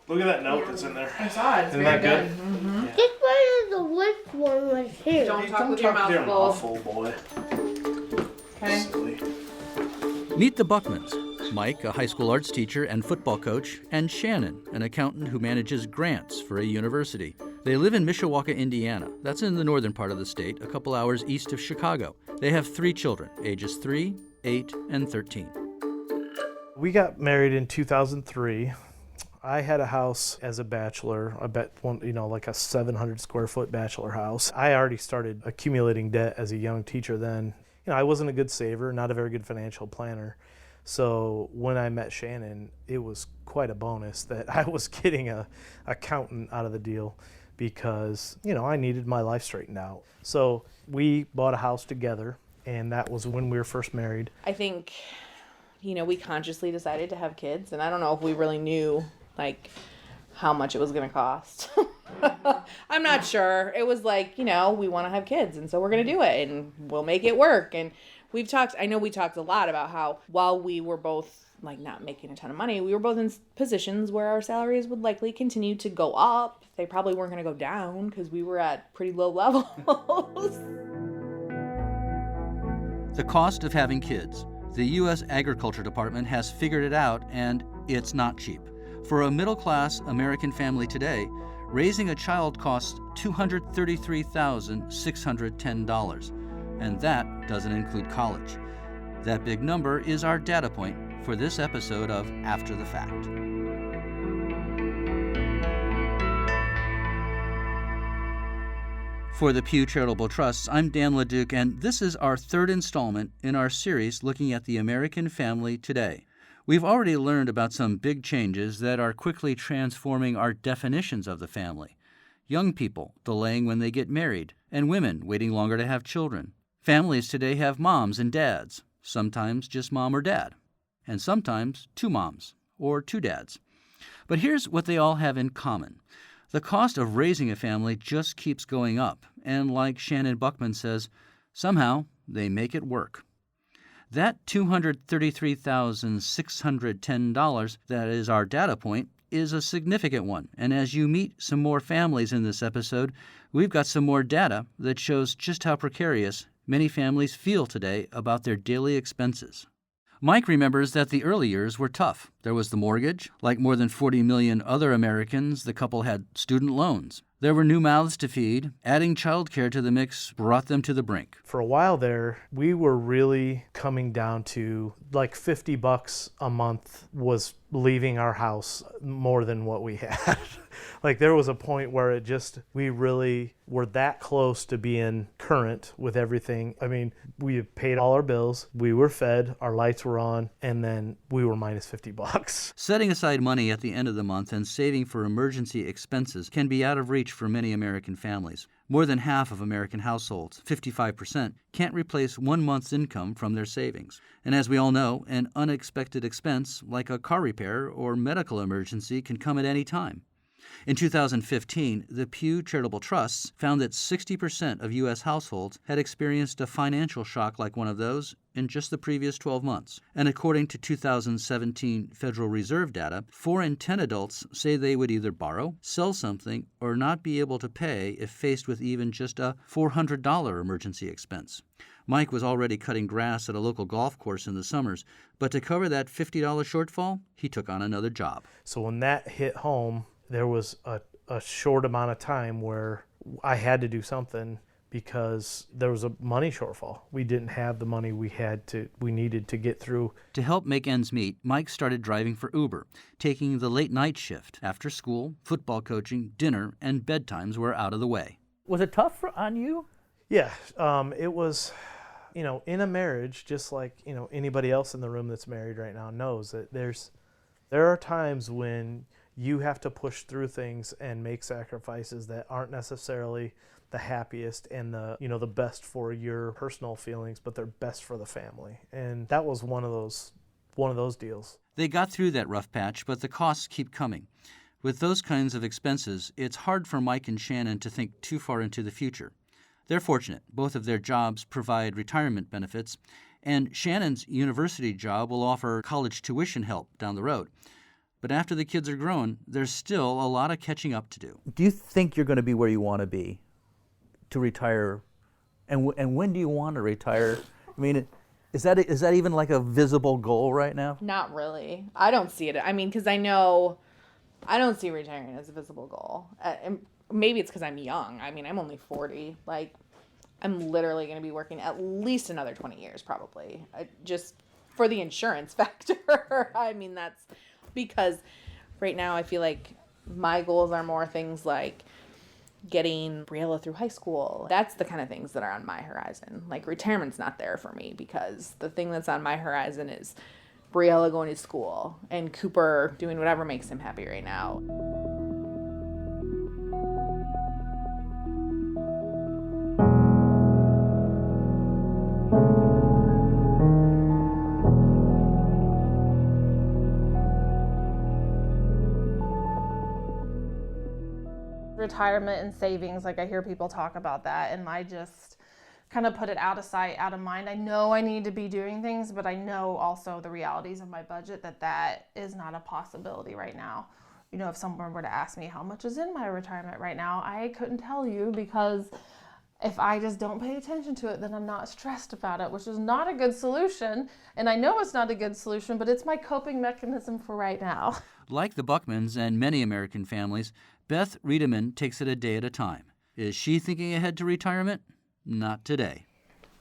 Look at that note that's in there. I saw it. It's Isn't very that good? Mm-hmm. Yeah. Just where the wood one was here. Don't Hey, talk with your mouth full. boy. Okay. Silly. Meet the Buckmans. Mike, a high school arts teacher and football coach, and Shannon, an accountant who manages grants for a university. They live in Mishawaka, Indiana. That's in the northern part of the state, a couple hours east of Chicago. They have 3 children, ages 3, 8, and 13. We got married in 2003. I had a house as a bachelor, like a 700 square foot bachelor house. I already started accumulating debt as a young teacher then. I wasn't a good saver, not a very good financial planner. So when I met Shannon, it was quite a bonus that I was getting a accountant out of the deal because, I needed my life straightened out. So we bought a house together, and that was when we were first married. I think, we consciously decided to have kids, and I don't know if we really knew, how much it was going to cost. I'm not sure. It was like, we want to have kids, and so we're going to do it, and we'll make it work. And we talked a lot about how while we were both not making a ton of money, we were both in positions where our salaries would likely continue to go up. They probably weren't going to go down because we were at pretty low levels. The cost of having kids. The U.S. Agriculture Department has figured it out, and it's not cheap. For a middle-class American family today, raising a child costs $233,610, and that doesn't include college. That big number is our data point for this episode of After the Fact. For the Pew Charitable Trusts, I'm Dan LeDuc, and this is our 3rd installment in our series looking at the American family today. We've already learned about some big changes that are quickly transforming our definitions of the family. Young people delaying when they get married, and women waiting longer to have children. Families today have moms and dads, sometimes just mom or dad, and sometimes 2 moms or 2 dads. But here's what they all have in common. The cost of raising a family just keeps going up, and like Shannon Buckman says, somehow they make it work. That $233,610, that is our data point, is a significant one. And as you meet some more families in this episode, we've got some more data that shows just how precarious many families feel today about their daily expenses. Mike remembers that the early years were tough. There was the mortgage. Like more than 40 million other Americans, the couple had student loans. There were new mouths to feed. Adding childcare to the mix brought them to the brink. For a while there, we were really coming down to like $50 a month was leaving our house more than what we had. There was a point where we really were that close to being current with everything. We had paid all our bills, we were fed, our lights were on, and then we were minus $50. Setting aside money at the end of the month and saving for emergency expenses can be out of reach for many American families. More than half of American households, 55%, can't replace 1 month's income from their savings. And as we all know, an unexpected expense like a car repair or medical emergency can come at any time. In 2015, the Pew Charitable Trusts found that 60% of U.S. households had experienced a financial shock like one of those in just the previous 12 months. And according to 2017 Federal Reserve data, 4 in 10 adults say they would either borrow, sell something, or not be able to pay if faced with even just a $400 emergency expense. Mike was already cutting grass at a local golf course in the summers, but to cover that $50 shortfall, he took on another job. So when that hit home, there was a short amount of time where I had to do something because there was a money shortfall. We didn't have the money we needed to get through. To help make ends meet, Mike started driving for Uber, taking the late night shift. After school, football coaching, dinner, and bedtimes were out of the way. Was it tough on you? Yeah, it was, in a marriage, just like, anybody else in the room that's married right now knows that there are times when you have to push through things and make sacrifices that aren't necessarily the happiest and the best for your personal feelings, but they're best for the family. And that was one of those deals. They got through that rough patch, but the costs keep coming. With those kinds of expenses, it's hard for Mike and Shannon to think too far into the future. They're fortunate. Both of their jobs provide retirement benefits, and Shannon's university job will offer college tuition help down the road. But after the kids are grown, there's still a lot of catching up to do. Do you think you're going to be where you want to be to retire? And when do you want to retire? I mean, is that even like a visible goal right now? Not really. I don't see it. I mean, because I don't see retiring as a visible goal. And maybe it's because I'm young. I mean, I'm only 40. Like, I'm literally going to be working at least another 20 years, probably. Just for the insurance factor. I mean, that's because right now I feel like my goals are more things like getting Briella through high school. That's the kind of things that are on my horizon. Like, retirement's not there for me because the thing that's on my horizon is Briella going to school and Cooper doing whatever makes him happy right now. Retirement and savings, like I hear people talk about that, and I just kind of put it out of sight, out of mind. I know I need to be doing things, but I know also the realities of my budget that is not a possibility right now. You know, if someone were to ask me how much is in my retirement right now, I couldn't tell you, because if I just don't pay attention to it, then I'm not stressed about it, which is not a good solution. And I know it's not a good solution, but it's my coping mechanism for right now. Like the Buckmans and many American families, Beth Riedemann takes it a day at a time. Is she thinking ahead to retirement? Not today.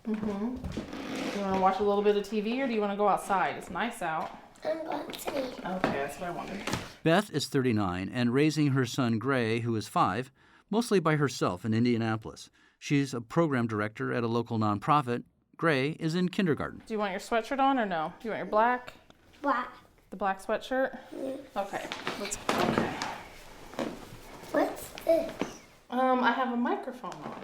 Do you want to watch a little bit of TV, or do you want to go outside? It's nice out. I'm going to sleep. Okay, that's what I wanted. Beth is 39 and raising her son Gray, who is 5, mostly by herself in Indianapolis. She's a program director at a local nonprofit. Gray is in kindergarten. Do you want your sweatshirt on or no? Do you want your black? Black. The black sweatshirt? Yeah. Okay. Okay. What's this? I have a microphone on.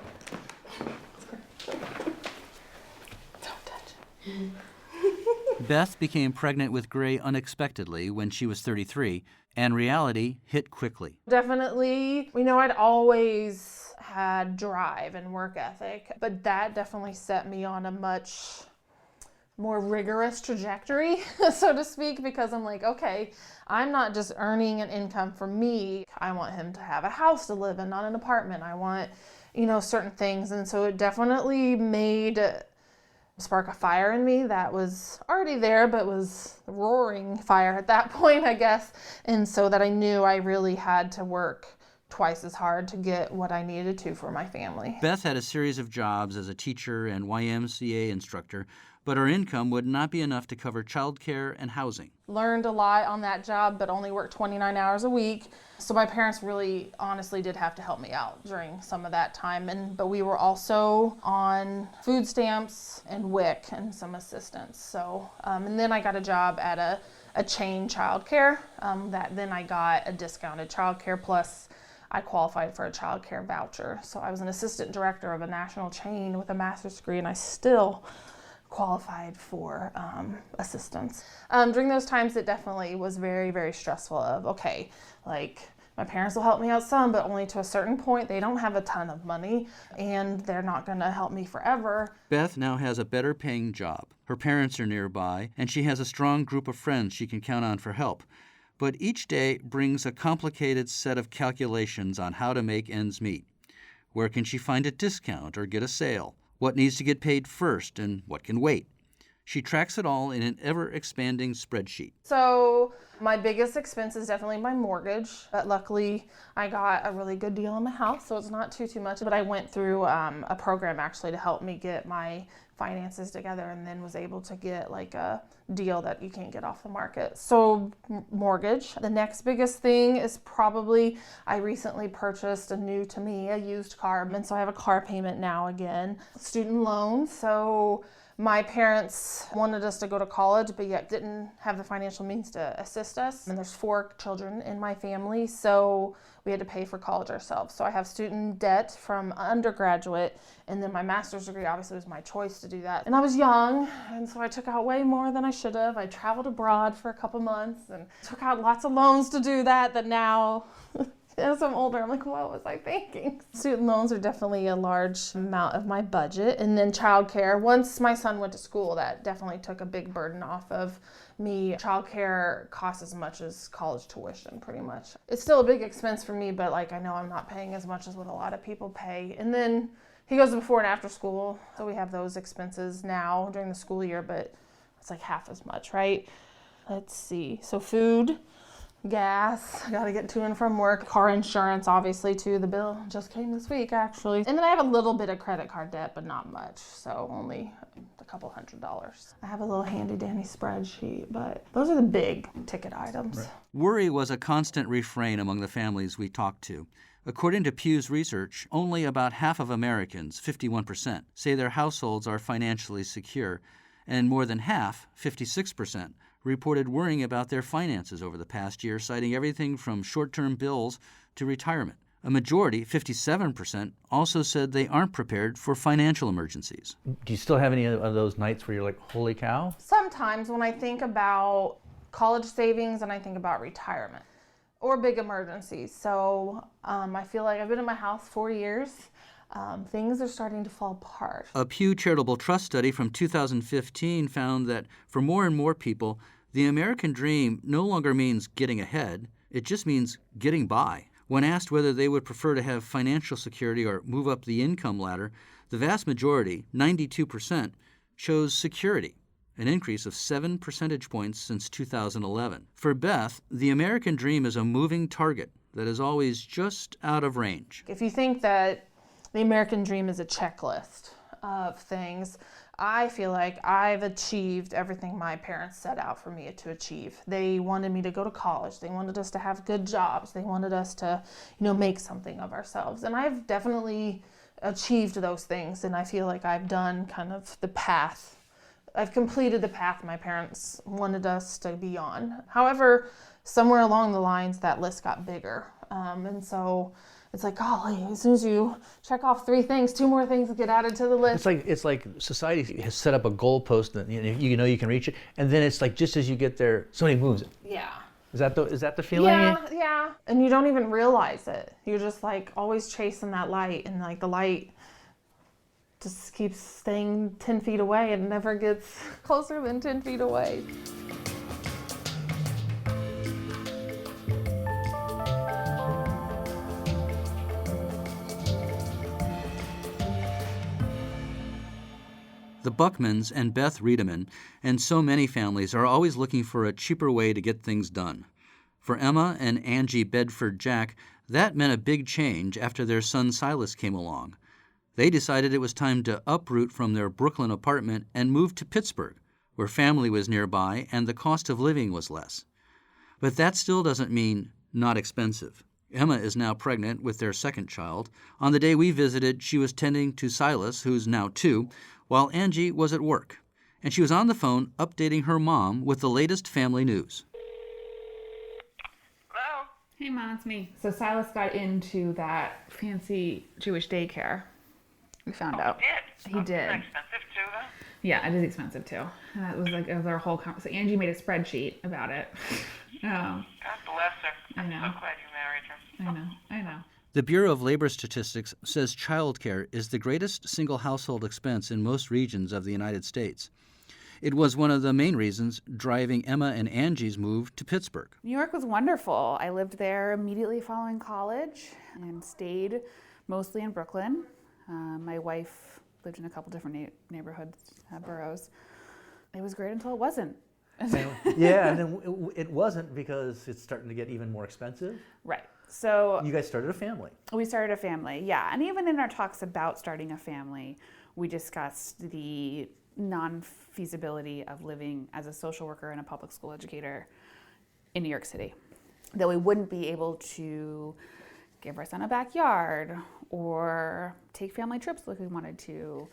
Don't touch it. Beth became pregnant with Gray unexpectedly when she was 33, and reality hit quickly. Definitely, I'd always had drive and work ethic, but that definitely set me on a much more rigorous trajectory, so to speak, because I'm like, okay, I'm not just earning an income for me. I want him to have a house to live in, not an apartment. I want, certain things. And so it definitely made spark a fire in me that was already there, but was a roaring fire at that point, I guess. And so that I knew I really had to work twice as hard to get what I needed to for my family. Beth had a series of jobs as a teacher and YMCA instructor, but her income would not be enough to cover childcare and housing. Learned a lot on that job, but only worked 29 hours a week. So my parents really honestly did have to help me out during some of that time. But we were also on food stamps and WIC and some assistance. So, and then I got a job at a chain childcare that then I got a discounted childcare, plus I qualified for a childcare voucher. So I was an assistant director of a national chain with a master's degree, and I still qualified for assistance. During those times, it definitely was very, very stressful of, okay, like my parents will help me out some, but only to a certain point. They don't have a ton of money, and they're not gonna help me forever. Beth now has a better paying job. Her parents are nearby, and she has a strong group of friends she can count on for help. But each day brings a complicated set of calculations on how to make ends meet. Where can she find a discount or get a sale? What needs to get paid first and what can wait? She tracks it all in an ever-expanding spreadsheet. So my biggest expense is definitely my mortgage, but luckily I got a really good deal on my house, so it's not too much. But I went through a program actually to help me get my finances together, and then was able to get like a deal that you can't get off the market. So mortgage. The next biggest thing is probably I recently purchased a used car, and so I have a car payment now again. Student loans. So my parents wanted us to go to college, but yet didn't have the financial means to assist us. And there's 4 children in my family, so we had to pay for college ourselves. So I have student debt from undergraduate, and then my master's degree obviously was my choice to do that. And I was young, and so I took out way more than I should have. I traveled abroad for a couple months and took out lots of loans to do that now as I'm older, I'm like, what was I thinking? Student loans are definitely a large amount of my budget. And then childcare. Once my son went to school, that definitely took a big burden off of me, childcare costs as much as college tuition, pretty much. It's still a big expense for me, but like I know I'm not paying as much as what a lot of people pay. And then he goes to before and after school, so we have those expenses now during the school year, but it's like half as much, right? Let's see. So food, gas, I gotta get to and from work, car insurance, obviously, too. The bill just came this week, actually. And then I have a little bit of credit card debt, but not much, so only a couple $100s. I have a little handy dandy spreadsheet, but those are the big ticket items. Right. Worry was a constant refrain among the families we talked to. According to Pew's research, only about half of Americans, 51%, say their households are financially secure, and more than half, 56%, reported worrying about their finances over the past year, citing everything from short-term bills to retirement. A majority, 57%, also said they aren't prepared for financial emergencies. Do you still have any of those nights where you're like, holy cow? Sometimes when I think about college savings and I think about retirement or big emergencies. So I feel like I've been in my house 4 years. Things are starting to fall apart. A Pew Charitable Trust study from 2015 found that for more and more people, the American dream no longer means getting ahead, it just means getting by. When asked whether they would prefer to have financial security or move up the income ladder, the vast majority, 92%, chose security, an increase of 7 percentage points since 2011. For Beth, the American dream is a moving target that is always just out of range. If you think that the American dream is a checklist of things, I feel like I've achieved everything my parents set out for me to achieve. They wanted me to go to college. They wanted us to have good jobs. They wanted us to, make something of ourselves. And I've definitely achieved those things. And I feel like I've done kind of the path. I've completed the path my parents wanted us to be on. However, somewhere along the lines, that list got bigger. And so it's like, golly, as soon as you check off 3 things, 2 more things get added to the list. It's like society has set up a goalpost that you can reach it, and then it's like just as you get there, somebody moves it. Yeah. Is that the feeling? Yeah. And you don't even realize it. You're just like always chasing that light, and like the light just keeps staying 10 feet away and never gets closer than 10 feet away. The Buckmans and Beth Riedemann and so many families are always looking for a cheaper way to get things done. For Emma and Angie Bedford-Jack, that meant a big change after their son Silas came along. They decided it was time to uproot from their Brooklyn apartment and move to Pittsburgh, where family was nearby and the cost of living was less. But that still doesn't mean not expensive. Emma is now pregnant with their second child. On the day we visited, she was tending to Silas, who's now 2, while Angie was at work. And she was on the phone updating her mom with the latest family news. Hello? Hey, Mom, it's me. So Silas got into that fancy Jewish daycare. We found out. He did? He did. It's expensive too, though? Yeah, it is expensive too. And that was our whole so Angie made a spreadsheet about it. God bless her. I know. I'm so glad you married her. I know. The Bureau of Labor Statistics says childcare is the greatest single household expense in most regions of the United States. It was one of the main reasons driving Emma and Angie's move to Pittsburgh. New York was wonderful. I lived there immediately following college and stayed mostly in Brooklyn. My wife lived in a couple different neighborhoods, boroughs. It was great until it wasn't. Yeah, and then it wasn't because it's starting to get even more expensive. Right. So You guys started a family. we started a family, yeah. And even in our talks about starting a family, we discussed the non-feasibility of living as a social worker and a public school educator in New York City. That we wouldn't be able to give our son a backyard or take family trips like we wanted to,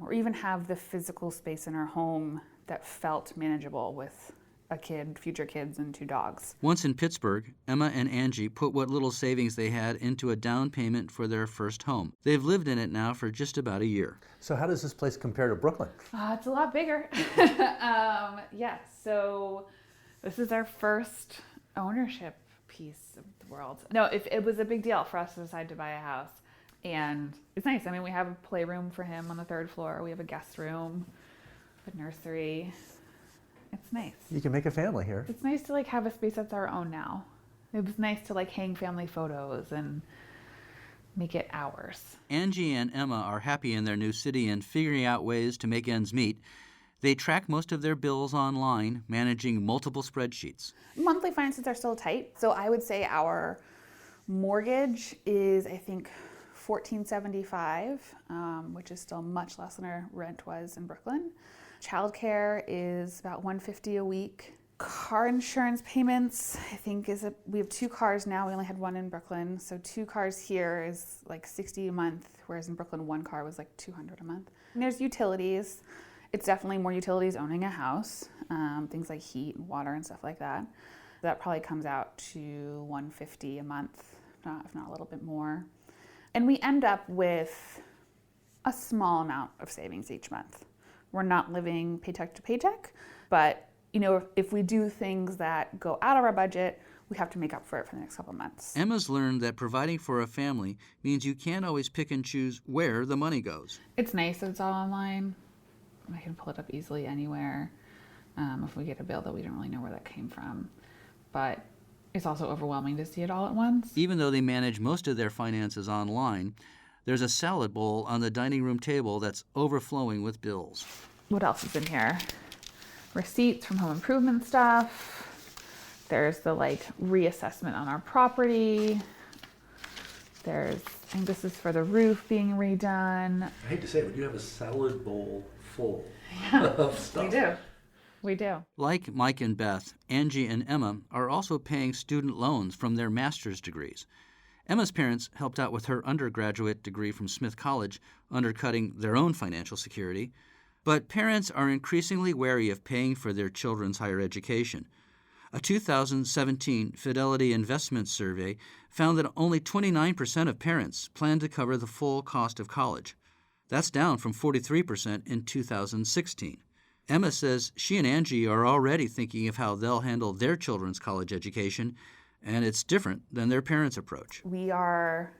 or even have the physical space in our home that felt manageable with a kid, future kids, and 2 dogs. Once in Pittsburgh, Emma and Angie put what little savings they had into a down payment for their first home. They've lived in it now for just about a year. So how does this place compare to Brooklyn? It's a lot bigger. Yes, so this is our first ownership piece of the world. No, it was a big deal for us to decide to buy a house. And it's nice. I mean, we have a playroom for him on the 3rd floor. We have a guest room, a nursery. It's nice. You can make a family here. It's nice to like have a space that's our own now. It was nice to like hang family photos and make it ours. Angie and Emma are happy in their new city and figuring out ways to make ends meet. They track most of their bills online, managing multiple spreadsheets. Monthly finances are still tight, so I would say our mortgage is, I think, $14.75, which is still much less than our rent was in Brooklyn. Childcare is about $150 a week. Car insurance payments, I think, we have 2 cars now. We only had 1 in Brooklyn, so 2 cars here is like $60 a month, whereas in Brooklyn 1 car was like $200 a month. And there's utilities. It's definitely more utilities owning a house, things like heat and water and stuff like that. That probably comes out to $150 a month, if not a little bit more. And we end up with a small amount of savings each month. We're not living paycheck to paycheck, but if we do things that go out of our budget, we have to make up for it for the next couple of months. Emma's learned that providing for a family means you can't always pick and choose where the money goes. It's nice that it's all online. I can pull it up easily anywhere if we get a bill that we don't really know where that came from. But it's also overwhelming to see it all at once. Even though they manage most of their finances online, there's a salad bowl on the dining room table that's overflowing with bills. What else is in here? Receipts from home improvement stuff. There's the reassessment on our property. I think this is for the roof being redone. I hate to say it, but you have a salad bowl full of stuff. We do. Like Mike and Beth, Angie and Emma are also paying student loans from their master's degrees. Emma's parents helped out with her undergraduate degree from Smith College, undercutting their own financial security. But parents are increasingly wary of paying for their children's higher education. A 2017 Fidelity Investment Survey found that only 29% of parents plan to cover the full cost of college. That's down from 43% in 2016. Emma says she and Angie are already thinking of how they'll handle their children's college education, and it's different than their parents' approach. We are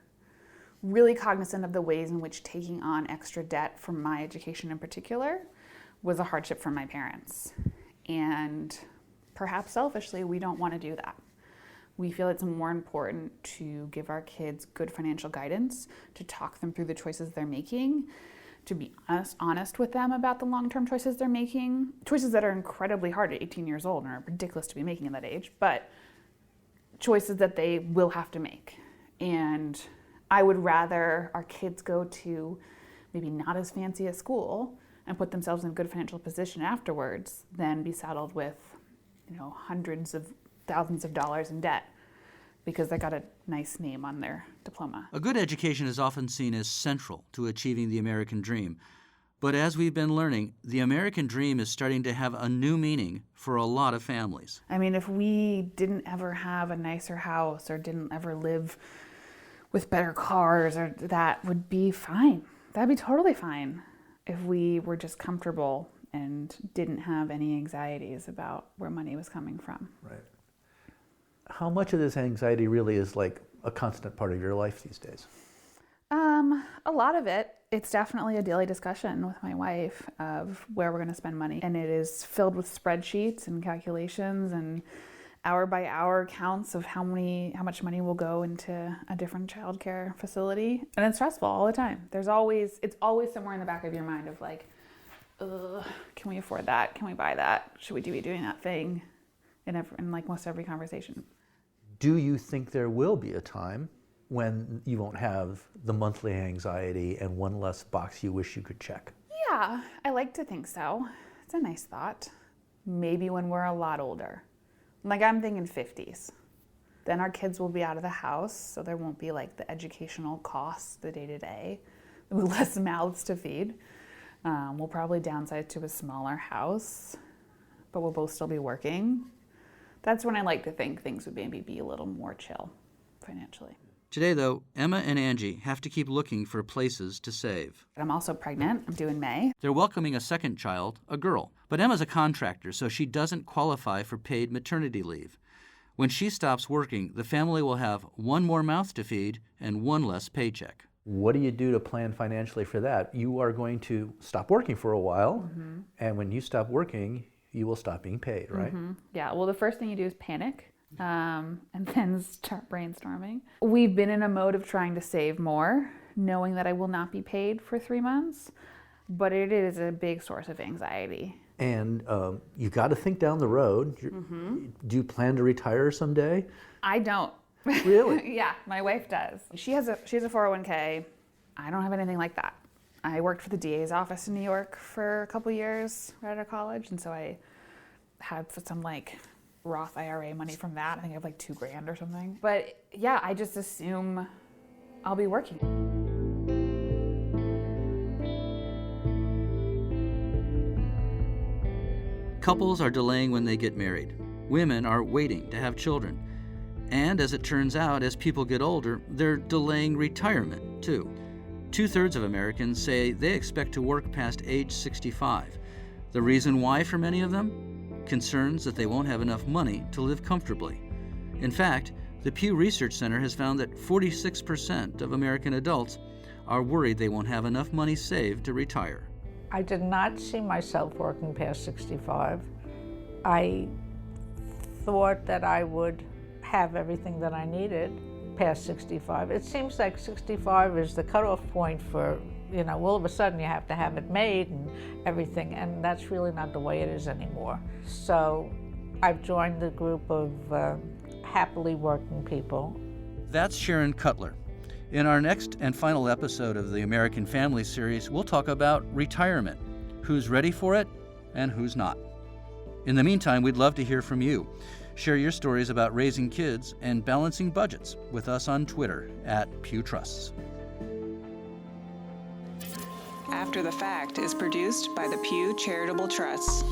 really cognizant of the ways in which taking on extra debt for my education in particular was a hardship for my parents. And perhaps selfishly, we don't want to do that. We feel it's more important to give our kids good financial guidance, to talk them through the choices they're making, to be honest with them about the long-term choices they're making, choices that are incredibly hard at 18 years old and are ridiculous to be making at that age, but choices that they will have to make. And I would rather our kids go to maybe not as fancy a school and put themselves in a good financial position afterwards than be saddled with, hundreds of thousands of dollars in debt because they got a nice name on their diploma. A good education is often seen as central to achieving the American dream. But as we've been learning, the American dream is starting to have a new meaning for a lot of families. I mean, if we didn't ever have a nicer house or didn't ever live with better cars, or that would be fine. That'd be totally fine if we were just comfortable and didn't have any anxieties about where money was coming from. Right. How much of this anxiety really is like a constant part of your life these days? A lot of it. It's definitely a daily discussion with my wife of where we're going to spend money. And it is filled with spreadsheets and calculations and hour by hour counts of how much money will go into a different childcare facility. And it's stressful all the time. It's always somewhere in the back of your mind of can we afford that? Can we buy that? Should we be doing that thing? In most every conversation. Do you think there will be a time when you won't have the monthly anxiety and one less box you wish you could check? Yeah, I like to think so. It's a nice thought. Maybe when we're a lot older. I'm thinking 50s. Then our kids will be out of the house, so there won't be the educational costs, the day-to-day. There'll be less mouths to feed. We'll probably downsize to a smaller house, but we'll both still be working. That's when I like to think things would maybe be a little more chill financially. Today, though, Emma and Angie have to keep looking for places to save. I'm also pregnant. I'm due in May. They're welcoming a second child, a girl. But Emma's a contractor, so she doesn't qualify for paid maternity leave. When she stops working, the family will have one more mouth to feed and one less paycheck. What do you do to plan financially for that? You are going to stop working for a while, and when you stop working, you will stop being paid, right? Yeah, well, the first thing you do is panic and then start brainstorming. We've been in a mode of trying to save more, knowing that I will not be paid for 3 months, but it is a big source of anxiety. And you got to think down the road. Do you plan to retire someday? I don't. Really? Yeah, my wife does. She has a 401k. I don't have anything like that. I worked for the DA's office in New York for a couple years right out of college, and so I had some like Roth IRA money from that. I think I have like $2,000 or something. But yeah, I just assume I'll be working. Couples are delaying when they get married. Women are waiting to have children. And as it turns out, as people get older, they're delaying retirement too. 2/3 of Americans say they expect to work past age 65. The reason why for many of them? Concerns that they won't have enough money to live comfortably. In fact, the Pew Research Center has found that 46% of American adults are worried they won't have enough money saved to retire. I did not see myself working past 65. I thought that I would have everything that I needed past 65. It seems like 65 is the cutoff point for, all of a sudden you have to have it made and everything, and that's really not the way it is anymore. So I've joined the group of happily working people. That's Sharon Cutler. In our next and final episode of the American Family series, we'll talk about retirement, who's ready for it and who's not. In the meantime, we'd love to hear from you. Share your stories about raising kids and balancing budgets with us on Twitter @PewTrusts. After the Fact is produced by the Pew Charitable Trusts.